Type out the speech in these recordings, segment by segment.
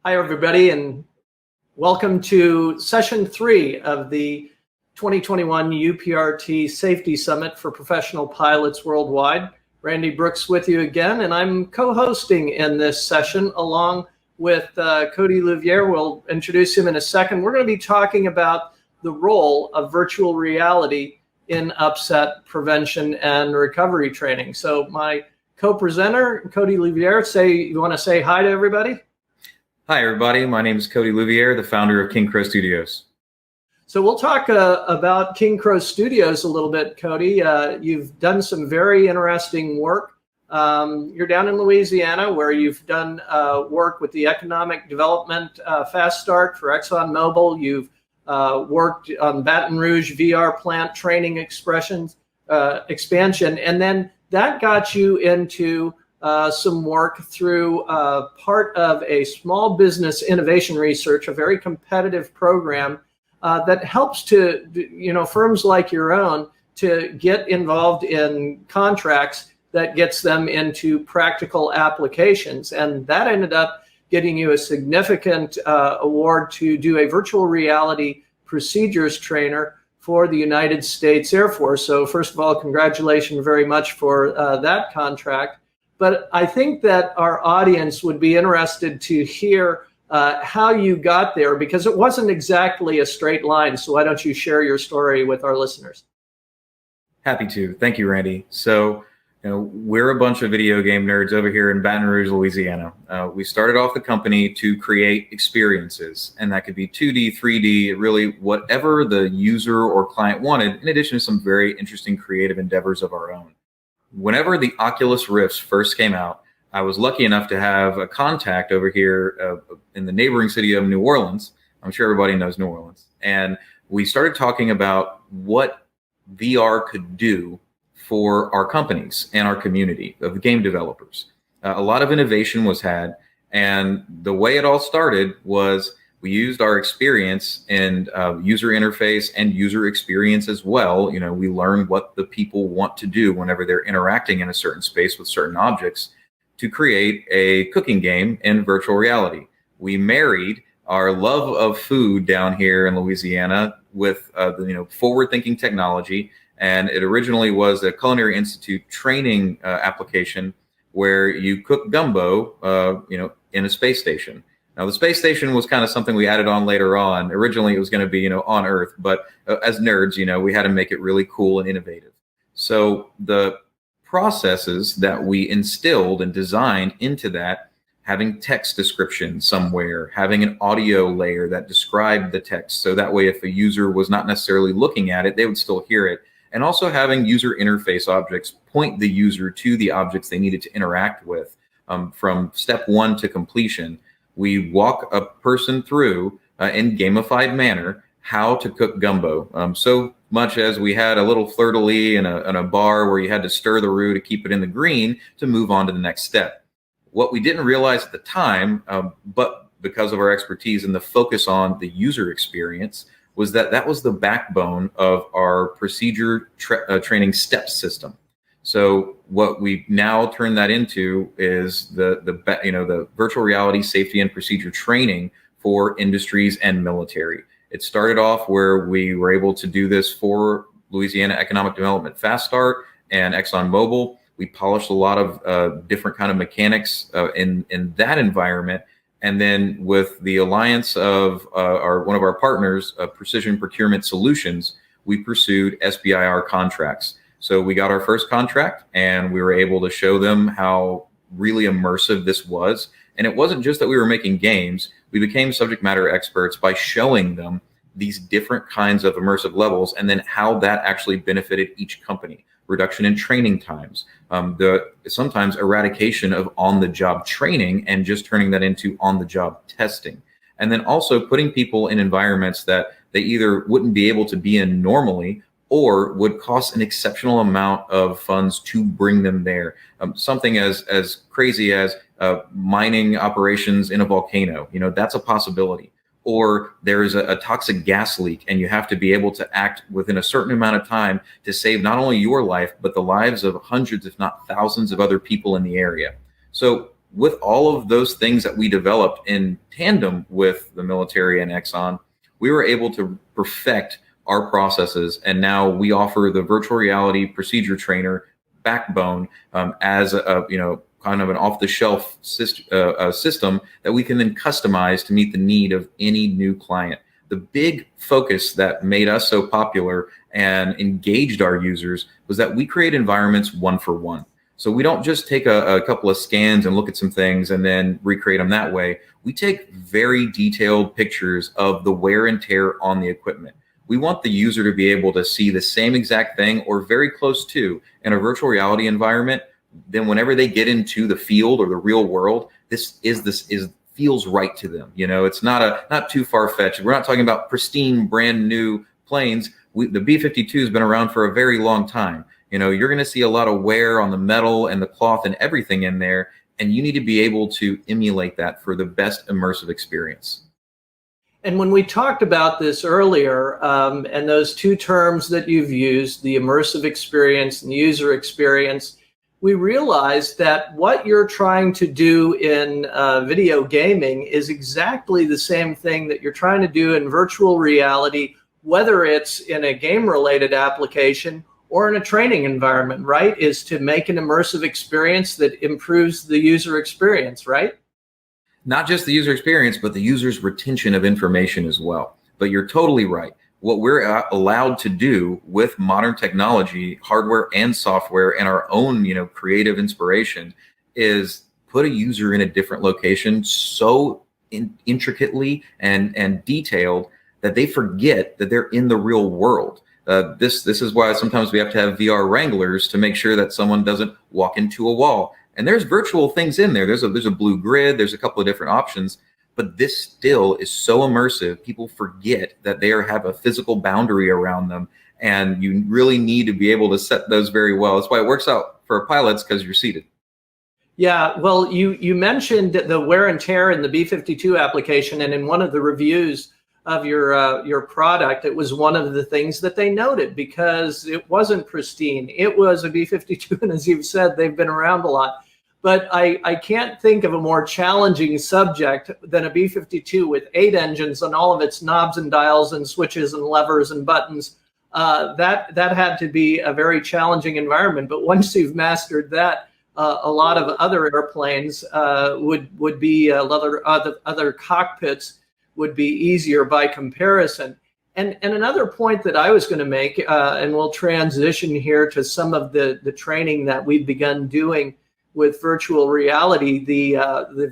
Hi, everybody, and welcome to session 3 of the 2021 UPRT Safety Summit for Professional Pilots Worldwide. Randy Brooks with you again, and I'm co-hosting in this session along with Cody Louviere. We'll introduce him in a second. We're going to be talking about the role of virtual reality in upset prevention and recovery training. So my co-presenter, Cody Louviere, you want to say hi to everybody? Hi, everybody. My name is Cody Louviere, the founder of King Crow Studios. So we'll talk about King Crow Studios a little bit, Cody. You've done some very interesting work. You're down in Louisiana, where you've done work with the Economic Development Fast Start for ExxonMobil. You've worked on Baton Rouge VR plant training expansion, and then that got you into some work through part of a small business innovation research, a very competitive program that helps to, firms like your own to get involved in contracts that gets them into practical applications. And that ended up getting you a significant award to do a virtual reality procedures trainer for the United States Air Force. So first of all, congratulations very much for that contract. But I think that our audience would be interested to hear how you got there, because it wasn't exactly a straight line. So why don't you share your story with our listeners? Happy to. Thank you, Randy. So, we're a bunch of video game nerds over here in Baton Rouge, Louisiana. We started off the company to create experiences, and that could be 2D, 3D, really whatever the user or client wanted, in addition to some very interesting creative endeavors of our own. Whenever the Oculus Rifts first came out, I was lucky enough to have a contact over here in the neighboring city of New Orleans. I'm sure everybody knows New Orleans. And we started talking about what VR could do for our companies and our community of game developers. A lot of innovation was had. And the way it all started was we used our experience in user interface and user experience as well. We learned what the people want to do whenever they're interacting in a certain space with certain objects to create a cooking game in virtual reality. We married our love of food down here in Louisiana with forward-thinking technology, and it originally was a Culinary Institute training application where you cook gumbo, in a space station. Now, the space station was kind of something we added on later on. Originally, it was going to be, on Earth, but as nerds, we had to make it really cool and innovative. So the processes that we instilled and designed into that, having text description somewhere, having an audio layer that described the text, so that way if a user was not necessarily looking at it, they would still hear it, and also having user interface objects point the user to the objects they needed to interact with from step 1 to completion. We walk a person through in gamified manner how to cook gumbo. So much as we had a little fleur-de-lis and a bar where you had to stir the roux to keep it in the green to move on to the next step. What we didn't realize at the time, but because of our expertise and the focus on the user experience, was that was the backbone of our procedure training step system. So what we now turn that into is the virtual reality safety and procedure training for industries and military. It started off where we were able to do this for Louisiana Economic Development Fast Start and ExxonMobil. We polished a lot of different kind of mechanics in that environment. And then with the alliance of one of our partners, Precision Procurement Solutions, we pursued SBIR contracts. So we got our first contract and we were able to show them how really immersive this was. And it wasn't just that we were making games. We became subject matter experts by showing them these different kinds of immersive levels and then how that actually benefited each company. Reduction in training times, sometimes eradication of on-the-job training and just turning that into on-the-job testing. And then also putting people in environments that they either wouldn't be able to be in normally or would cost an exceptional amount of funds to bring them there. Something as crazy as mining operations in a volcano, that's a possibility. Or there is a toxic gas leak and you have to be able to act within a certain amount of time to save not only your life, but the lives of hundreds, if not thousands of other people in the area. So with all of those things that we developed in tandem with the military and Exxon, we were able to perfect our processes. And now we offer the virtual reality procedure trainer backbone as a, kind of an off-the-shelf system that we can then customize to meet the need of any new client. The big focus that made us so popular and engaged our users was that we create environments one for one. So we don't just take a couple of scans and look at some things and then recreate them that way. We take very detailed pictures of the wear and tear on the equipment. We want the user to be able to see the same exact thing or very close to in a virtual reality environment. Then whenever they get into the field or the real world, this feels right to them. It's not too far-fetched. We're not talking about pristine, brand new planes. The B-52 has been around for a very long time. You're going to see a lot of wear on the metal and the cloth and everything in there, and you need to be able to emulate that for the best immersive experience. And when we talked about this earlier, and those two terms that you've used, the immersive experience and the user experience, we realized that what you're trying to do in video gaming is exactly the same thing that you're trying to do in virtual reality, whether it's in a game-related application or in a training environment, right? Is to make an immersive experience that improves the user experience, right? Not just the user experience, but the user's retention of information as well. But you're totally right. What we're allowed to do with modern technology, hardware and software, and our own, creative inspiration is put a user in a different location so intricately and detailed that they forget that they're in the real world. This is why sometimes we have to have VR wranglers to make sure that someone doesn't walk into a wall. And there's virtual things in there. There's a blue grid. There's a couple of different options. But this still is so immersive, people forget that they have a physical boundary around them. And you really need to be able to set those very well. That's why it works out for pilots, because you're seated. Yeah, well, you mentioned the wear and tear in the B-52 application. And in one of the reviews of your product, it was one of the things that they noted, because it wasn't pristine. It was a B-52, and as you've said, they've been around a lot. But I can't think of a more challenging subject than a B-52 with 8 engines and all of its knobs and dials and switches and levers and buttons. That had to be a very challenging environment. But once you've mastered that, a lot of other airplanes would be other cockpits would be easier by comparison. And another point that I was going to make, and we'll transition here to some of the training that we've begun doing with virtual reality, the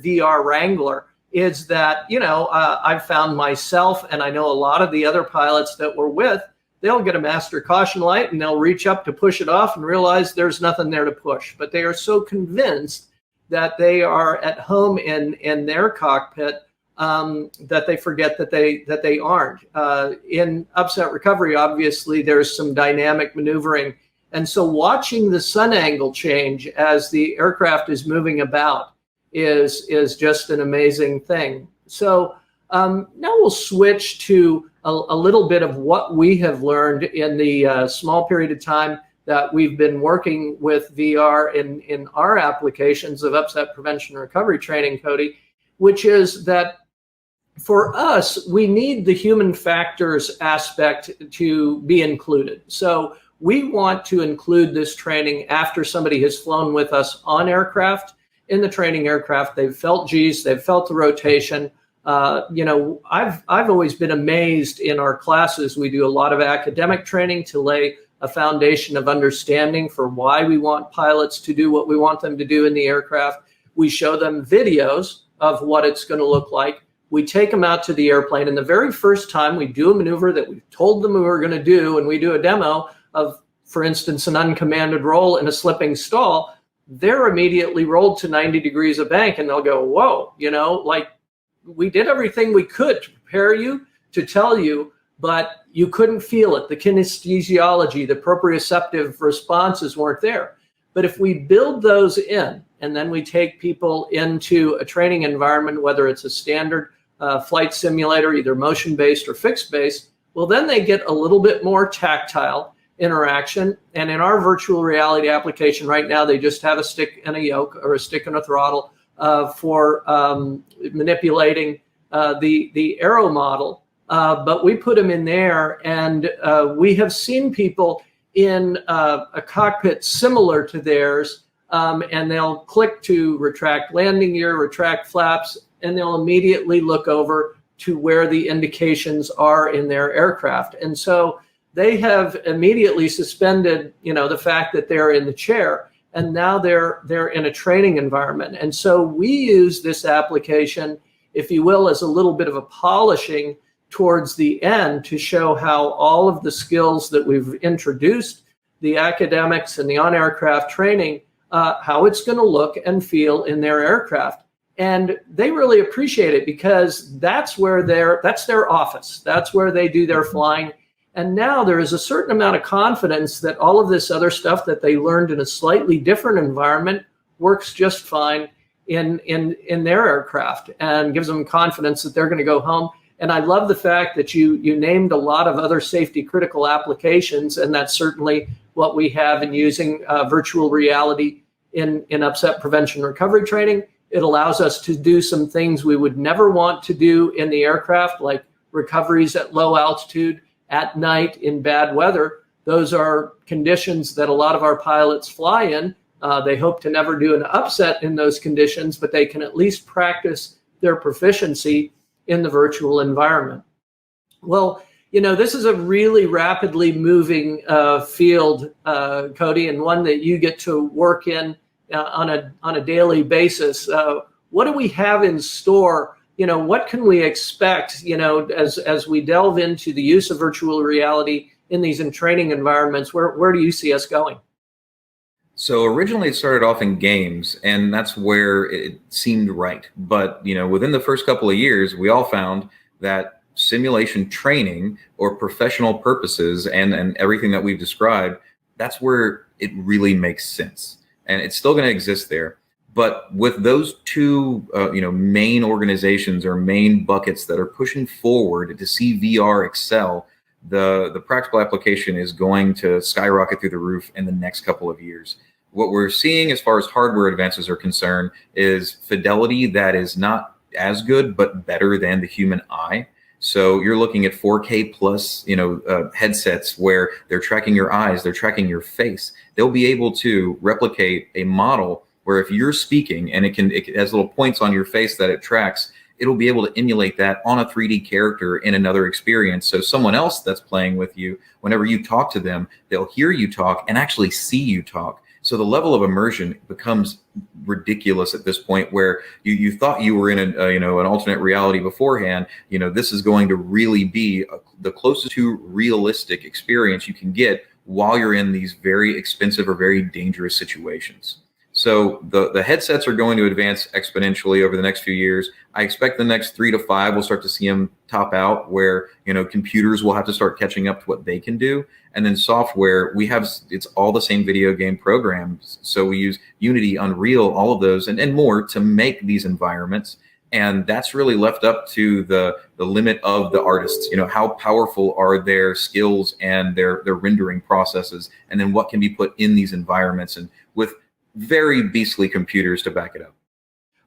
VR Wrangler, is that, I've found myself, and I know a lot of the other pilots that we're with, they'll get a master caution light and they'll reach up to push it off and realize there's nothing there to push. But they are so convinced that they are at home in their cockpit that they forget that they aren't. In upset recovery, obviously, there's some dynamic maneuvering. And so watching the sun angle change as the aircraft is moving about is just an amazing thing. So now we'll switch to a little bit of what we have learned in the small period of time that we've been working with VR in our applications of upset prevention and recovery training, Cody, which is that for us, we need the human factors aspect to be included. So we want to include this training after somebody has flown with us on aircraft. In the training aircraft, they've felt G's, they've felt the rotation. I've always been amazed in our classes. We do a lot of academic training to lay a foundation of understanding for why we want pilots to do what we want them to do in the aircraft. We show them videos of what it's going to look like. We take them out to the airplane, and the very first time we do a maneuver that we told them we were going to do, and we do a demo of, for instance, an uncommanded roll in a slipping stall, they're immediately rolled to 90 degrees of bank, and they'll go, whoa, we did everything we could to prepare you, to tell you, but you couldn't feel it. The kinesthesiology, the proprioceptive responses weren't there. But if we build those in, and then we take people into a training environment, whether it's a standard flight simulator, either motion-based or fixed-based, well, then they get a little bit more tactile interaction. And in our virtual reality application right now, they just have a stick and a yoke, or a stick and a throttle, for manipulating the aero model, but we put them in there, and we have seen people in a cockpit similar to theirs, and they'll click to retract landing gear, retract flaps, and they'll immediately look over to where the indications are in their aircraft. And so they have immediately suspended, the fact that they're in the chair, and now they're in a training environment. And so we use this application, if you will, as a little bit of a polishing towards the end to show how all of the skills that we've introduced, the academics and the on-aircraft training, how it's going to look and feel in their aircraft. And they really appreciate it because that's their office. That's where they do their flying. And now there is a certain amount of confidence that all of this other stuff that they learned in a slightly different environment works just fine in their aircraft, and gives them confidence that they're going to go home. And I love the fact that you named a lot of other safety critical applications, and that's certainly what we have in using virtual reality in upset prevention recovery training. It allows us to do some things we would never want to do in the aircraft, like recoveries at low altitude, at night, in bad weather. Those are conditions that a lot of our pilots fly in. They hope to never do an upset in those conditions, but they can at least practice their proficiency in the virtual environment. Well, this is a really rapidly moving field, Cody, and one that you get to work in on a daily basis. What do we have in store? What can we expect, as we delve into the use of virtual reality in these training environments? Where do you see us going? So originally it started off in games, and that's where it seemed right. But, within the first couple of years, we all found that simulation training, or professional purposes, and everything that we've described, that's where it really makes sense. And it's still going to exist there. But with those two, main organizations or main buckets that are pushing forward to see VR excel, the practical application is going to skyrocket through the roof in the next couple of years. What we're seeing as far as hardware advances are concerned is fidelity that is not as good, but better than the human eye. So you're looking at 4K plus, headsets where they're tracking your eyes, they're tracking your face. They'll be able to replicate a model where if you're speaking and it has little points on your face that it tracks, it'll be able to emulate that on a 3D character in another experience. So someone else that's playing with you, whenever you talk to them, they'll hear you talk and actually see you talk. So the level of immersion becomes ridiculous at this point, where you thought you were in an alternate reality beforehand. This is going to really be the closest to realistic experience you can get while you're in these very expensive or very dangerous situations. So the headsets are going to advance exponentially over the next few years. I expect the next 3 to 5 we'll start to see them top out, where computers will have to start catching up to what they can do. And then software, it's all the same video game programs. So we use Unity, Unreal, all of those and more to make these environments. And that's really left up to the limit of the artists. How powerful are their skills and their rendering processes, and then what can be put in these environments, and with very beastly computers to back it up.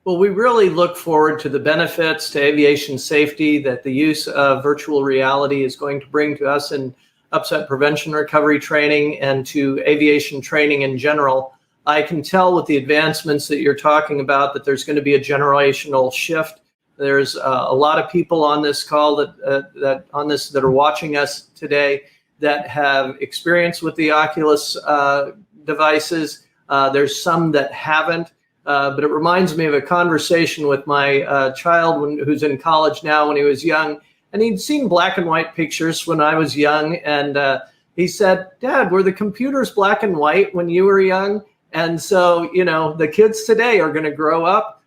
Well, we really look forward to the benefits to aviation safety that the use of virtual reality is going to bring to us in upset prevention recovery training and to aviation training in general. I can tell with the advancements that you're talking about that there's going to be a generational shift. There's a lot of people on this call that are watching us today that have experience with the Oculus devices. There's some that haven't, but it reminds me of a conversation with my child who's in college now, when he was young, and he'd seen black and white pictures when I was young. And he said, "Dad, were the computers black and white when you were young?" And so, the kids today are going to grow up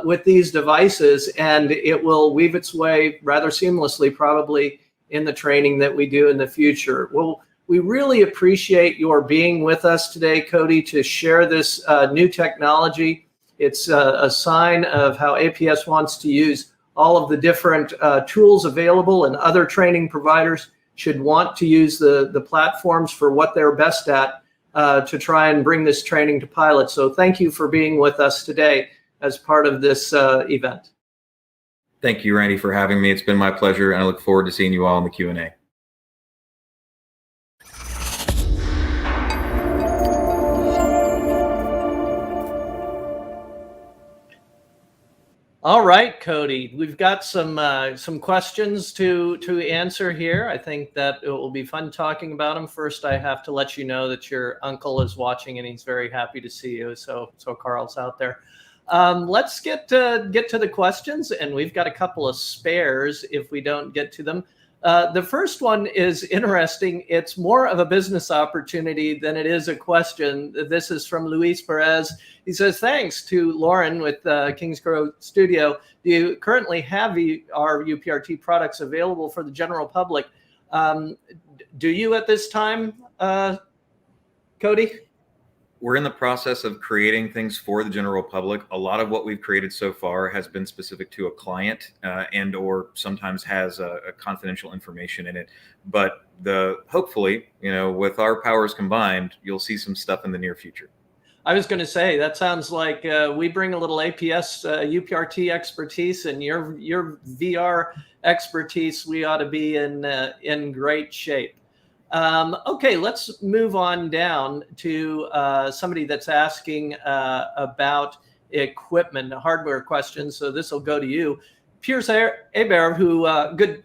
with these devices, and it will weave its way rather seamlessly, probably, in the training that we do in the future. Well, we really appreciate your being with us today, Cody, to share this new technology. It's a sign of how APS wants to use all of the different tools available, and other training providers should want to use the platforms for what they're best at to try and bring this training to pilots. So thank you for being with us today. as part of this event. Thank you, Randy, for having me. It's been my pleasure, and I look forward to seeing you all in the Q&A. All right, Cody, we've got some questions to answer here. I think that it will be fun talking about them. First, I have to let you know that your uncle is watching, and he's very happy to see you. So Carl's out there. Let's get to the questions, and we've got a couple of spares if we don't get to them. The first one is interesting. It's more of a business opportunity than it is a question. This is from Luis Perez. He says, thanks to Lauren with King's Crow Studio. Do you currently have our UPRT products available for the general public? Do you at this time, Cody? We're in the process of creating things for the general public. A lot of what we've created so far has been specific to a client and or sometimes has a confidential information in it. But hopefully, with our powers combined, you'll see some stuff in the near future. I was going to say, that sounds like we bring a little APS UPRT expertise, and your VR expertise. We ought to be in great shape. Okay, let's move on down to somebody that's asking about equipment, hardware questions. So this will go to you. Piers Hebert, who good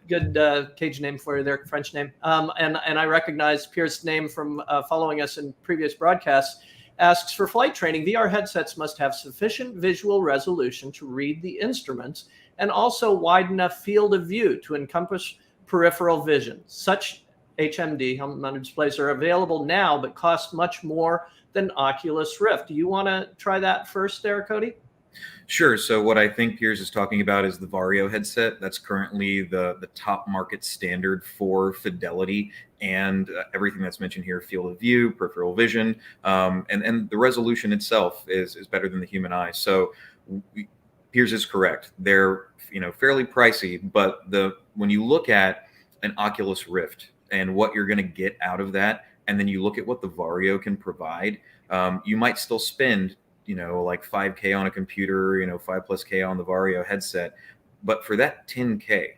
Cajun name for you there, French name, and I recognize Piers' name from following us in previous broadcasts, asks, for flight training, VR headsets must have sufficient visual resolution to read the instruments and also wide enough field of view to encompass peripheral vision. Such HMD, helmet mounted displays, are available now, but cost much more than Oculus Rift. Do you want to try that first there, Cody? Sure. So what I think Piers is talking about is the Vario headset. That's currently the top market standard for fidelity and everything that's mentioned here, field of view, peripheral vision, and the resolution itself is better than the human eye. So Piers is correct. They're fairly pricey, but when you look at an Oculus Rift and what you're going to get out of that, and then you look at what the Vario can provide, you might still spend like $5K on a computer, $5+ on the Vario headset. But for that $10K,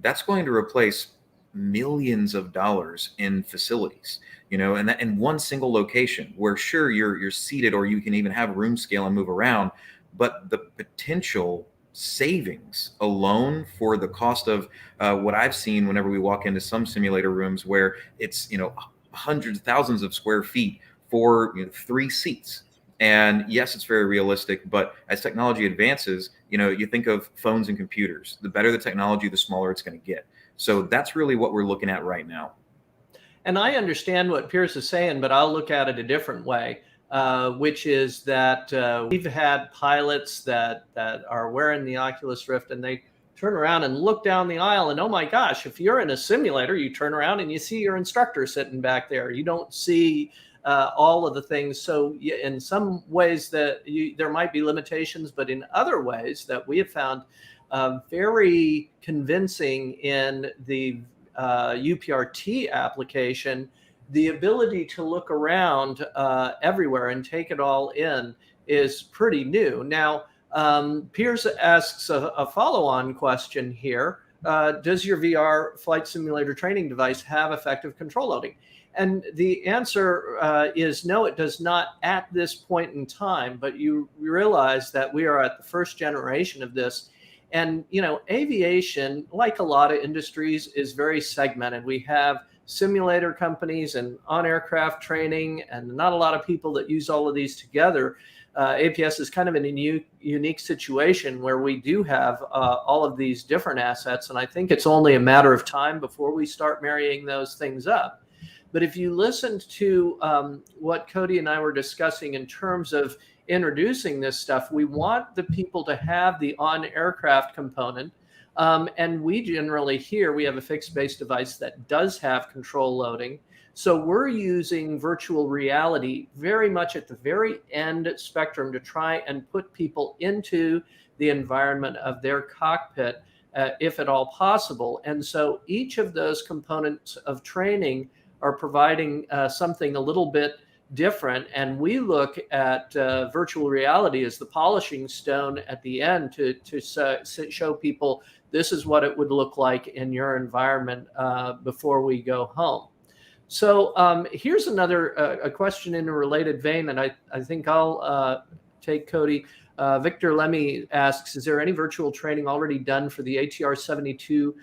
that's going to replace millions of dollars in facilities, and that in one single location where sure you're seated, or you can even have room scale and move around, but the potential savings alone for the cost of what I've seen whenever we walk into some simulator rooms where it's hundreds, thousands of square feet for 3 seats. And yes, it's very realistic, but as technology advances, you think of phones and computers. The better the technology, the smaller it's going to get. So that's really what we're looking at right now. And I understand what Piers is saying, but I'll look at it a different way, which is that we've had pilots that are wearing the Oculus Rift, and they turn around and look down the aisle, and oh my gosh, if you're in a simulator, you turn around and you see your instructor sitting back there. You don't see all of the things. So in some ways there might be limitations, but in other ways that we have found very convincing in the UPRT application, the ability to look around everywhere and take it all in is pretty new. Now, Piers asks a follow-on question here. Does your VR flight simulator training device have effective control loading? And the answer is no, it does not at this point in time, but you realize that we are at the first generation of this. And, aviation, like a lot of industries, is very segmented. We have simulator companies and on-aircraft training, and not a lot of people that use all of these together. APS is kind of in a unique situation where we do have all of these different assets, and I think it's only a matter of time before we start marrying those things up. But if you listened to what Cody and I were discussing in terms of introducing this stuff, we want the people to have the on-aircraft component. And we generally here, we have a fixed base device that does have control loading. So we're using virtual reality very much at the very end spectrum to try and put people into the environment of their cockpit, if at all possible. And so each of those components of training are providing something a little bit different. And we look at virtual reality as the polishing stone at the end to show people this is what it would look like in your environment before we go home. So here's another a question in a related vein, and I think I'll take Cody. Victor Lemmy asks, is there any virtual training already done for the ATR 72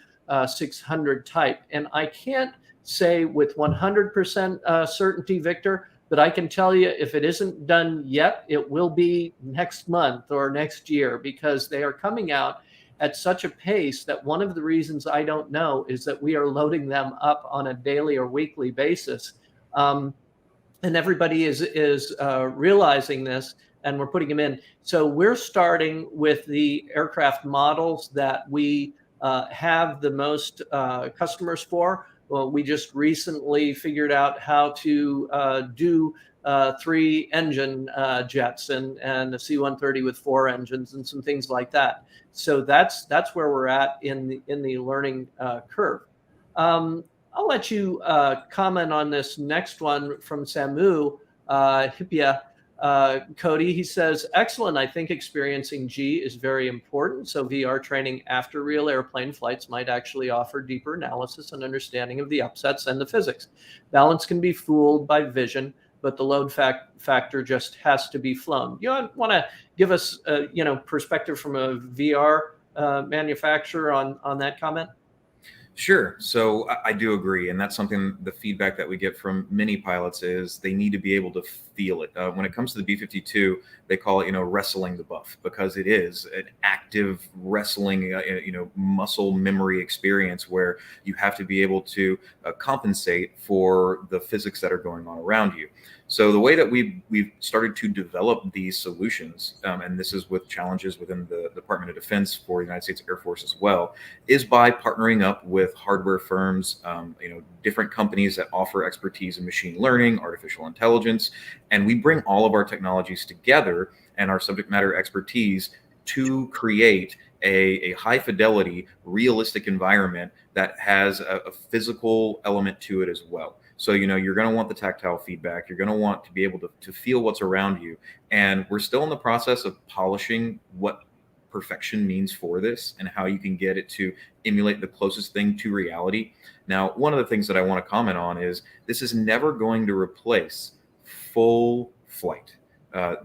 600 type? And I can't say with 100% certainty, Victor, but I can tell you if it isn't done yet, it will be next month or next year, because they are coming out at such a pace that one of the reasons I don't know is that we are loading them up on a daily or weekly basis. And everybody is realizing this, and we're putting them in. So we're starting with the aircraft models that we have the most customers for. Well, we just recently figured out how to do 3 engine jets and a C-130 with 4 engines and some things like that. So that's where we're at in the learning curve. I'll let you comment on this next one from Samu Hipia. Cody, he says, excellent. I think experiencing G is very important. So VR training after real airplane flights might actually offer deeper analysis and understanding of the upsets and the physics. Balance can be fooled by vision, but the load factor just has to be flown. You want to give us, perspective from a VR manufacturer on that comment? Sure. So I do agree. And that's something, the feedback that we get from many pilots is they need to be able to feel it. When it comes to the B-52, they call it, wrestling the buff, because it is an active wrestling, muscle memory experience where you have to be able to compensate for the physics that are going on around you. So the way that we've started to develop these solutions, and this is with challenges within the Department of Defense for the United States Air Force as well, is by partnering up with hardware firms, different companies that offer expertise in machine learning, artificial intelligence, and we bring all of our technologies together and our subject matter expertise to create a high fidelity, realistic environment that has a physical element to it as well. So, you're going to want the tactile feedback. You're going to want to be able to feel what's around you. And we're still in the process of polishing what perfection means for this and how you can get it to emulate the closest thing to reality. Now, one of the things that I want to comment on is this is never going to replace full flight.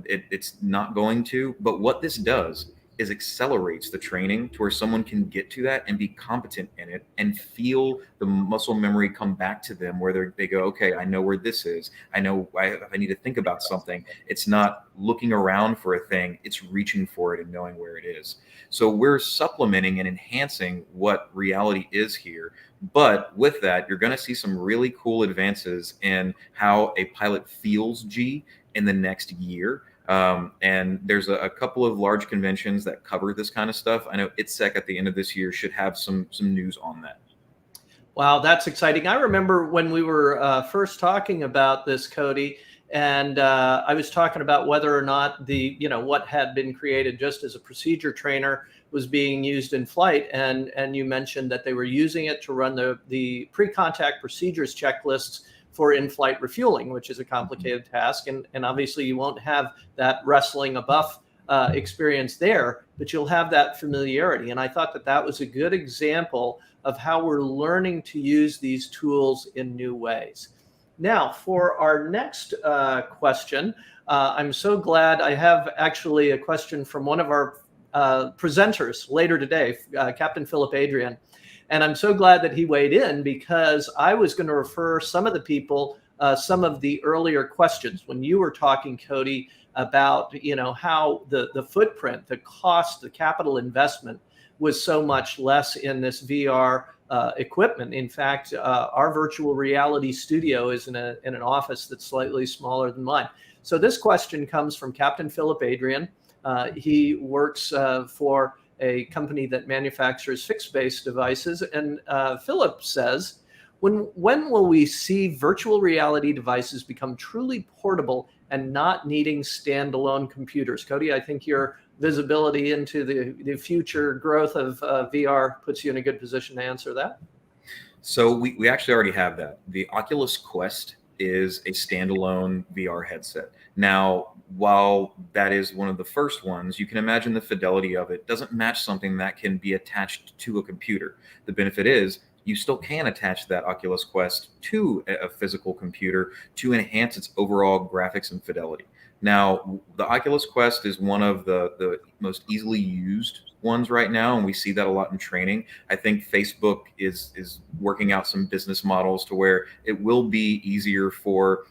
It's not going to, but what this does is accelerates the training to where someone can get to that and be competent in it and feel the muscle memory come back to them where they go, okay, I know where this is. I know if I need to think about something, it's not looking around for a thing, it's reaching for it and knowing where it is. So we're supplementing and enhancing what reality is here. But with that, you're going to see some really cool advances in how a pilot feels G in the next year. And there's a couple of large conventions that cover this kind of stuff. I know ITSEC at the end of this year should have some news on that. Wow, that's exciting. I remember when we were first talking about this, Cody, and I was talking about whether or not what had been created just as a procedure trainer was being used in flight. And you mentioned that they were using it to run the pre-contact procedures checklists for in-flight refueling, which is a complicated task. And obviously you won't have that wrestling a buff experience there, but you'll have that familiarity. And I thought that was a good example of how we're learning to use these tools in new ways. Now, for our next question, I'm so glad I have actually a question from one of our presenters later today, Captain Philip Adrian. And I'm so glad that he weighed in, because I was going to refer some of the people, some of the earlier questions when you were talking, Cody, about how the footprint, the cost, the capital investment was so much less in this VR equipment. In fact, our virtual reality studio is in an office that's slightly smaller than mine. So this question comes from Captain Philip Adrian. He works for a company that manufactures fixed-base devices. And Philip says, when will we see virtual reality devices become truly portable and not needing standalone computers? Cody, I think your visibility into the future growth of VR puts you in a good position to answer that. So we actually already have that. The Oculus Quest is a standalone VR headset. Now, while that is one of the first ones, you can imagine the fidelity of it doesn't match something that can be attached to a computer. The benefit is you still can attach that Oculus Quest to a physical computer to enhance its overall graphics and fidelity. Now, the Oculus Quest is one of the most easily used ones right now, and we see that a lot in training. I think Facebook is working out some business models to where it will be easier for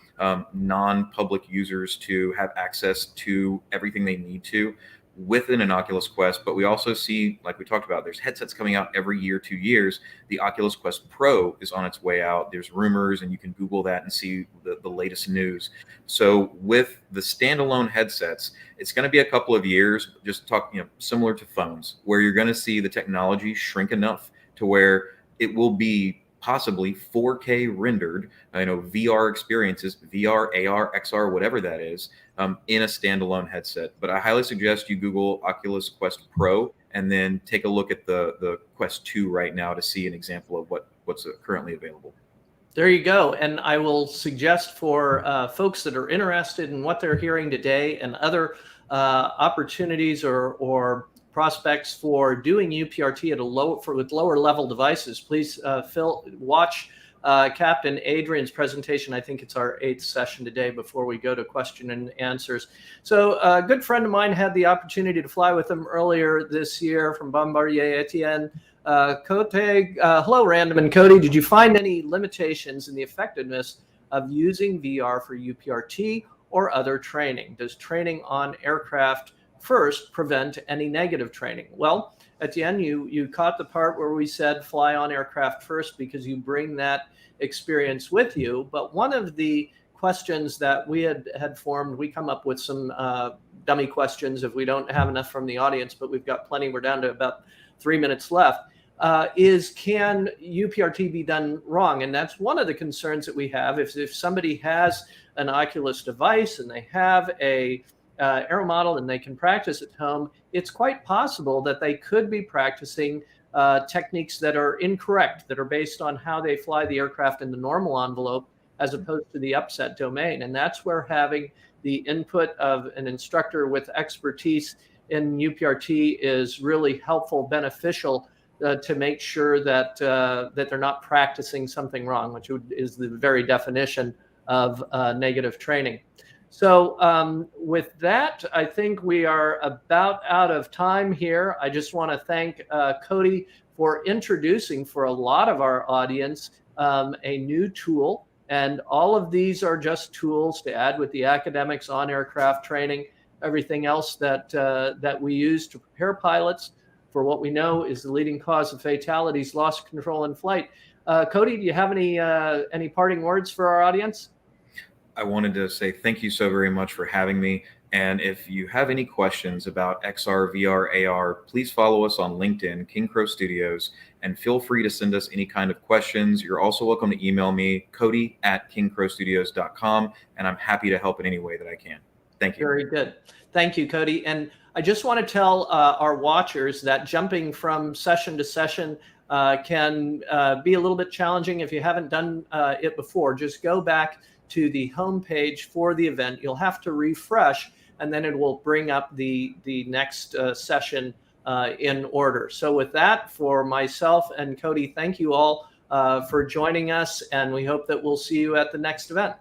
non-public users to have access to everything they need to within an Oculus Quest. But we also see, like we talked about, there's headsets coming out every year, 2 years. The Oculus Quest Pro is on its way out. There's rumors, and you can Google that and see the latest news. So with the standalone headsets, it's going to be a couple of years, just similar to phones, where you're going to see the technology shrink enough to where it will be possibly 4K rendered, VR experiences, VR, AR, XR, whatever that is, in a standalone headset. But I highly suggest you Google Oculus Quest Pro and then take a look at the Quest 2 right now to see an example of what's currently available. There you go. And I will suggest for folks that are interested in what they're hearing today and other opportunities or prospects for doing UPRT at with lower level devices, please watch Captain Adrian's presentation. I think it's our 8th session today before we go to question and answers. So a good friend of mine had the opportunity to fly with him earlier this year from Bombardier, Etienne Cote. Hello, Random and Cody. Did you find any limitations in the effectiveness of using VR for UPRT or other training? Does training on aircraft first prevent any negative training? Well, Etienne, you caught the part where we said fly on aircraft first because you bring that experience with you. But one of the questions that we had formed, we come up with some dummy questions if we don't have enough from the audience, but we've got plenty. We're down to about 3 minutes left. Is can UPRT be done wrong? And that's one of the concerns that we have. If somebody has an Oculus device and they have a aero model and they can practice at home, it's quite possible that they could be practicing techniques that are incorrect, that are based on how they fly the aircraft in the normal envelope as opposed to the upset domain. And that's where having the input of an instructor with expertise in UPRT is really helpful, beneficial to make sure that that they're not practicing something wrong, which is the very definition of negative training. So with that, I think we are about out of time here. I just want to thank Cody for introducing for a lot of our audience a new tool. And all of these are just tools to add with the academics on aircraft training, everything else that we use to prepare pilots for what we know is the leading cause of fatalities, loss of control in flight. Cody, do you have any parting words for our audience? I wanted to say thank you so very much for having me. And if you have any questions about XR, VR, AR, please follow us on LinkedIn, King Crow Studios, and feel free to send us any kind of questions. You're also welcome to email me, cody@kingcrowstudios.com, and I'm happy to help in any way that I can. Thank you. Very good. Thank you, Cody. And I just want to tell our watchers that jumping from session to session can be a little bit challenging if you haven't done it before. Just go back to the home page for the event. You'll have to refresh, and then it will bring up the next session in order. So with that, for myself and Cody, thank you all for joining us, and we hope that we'll see you at the next event.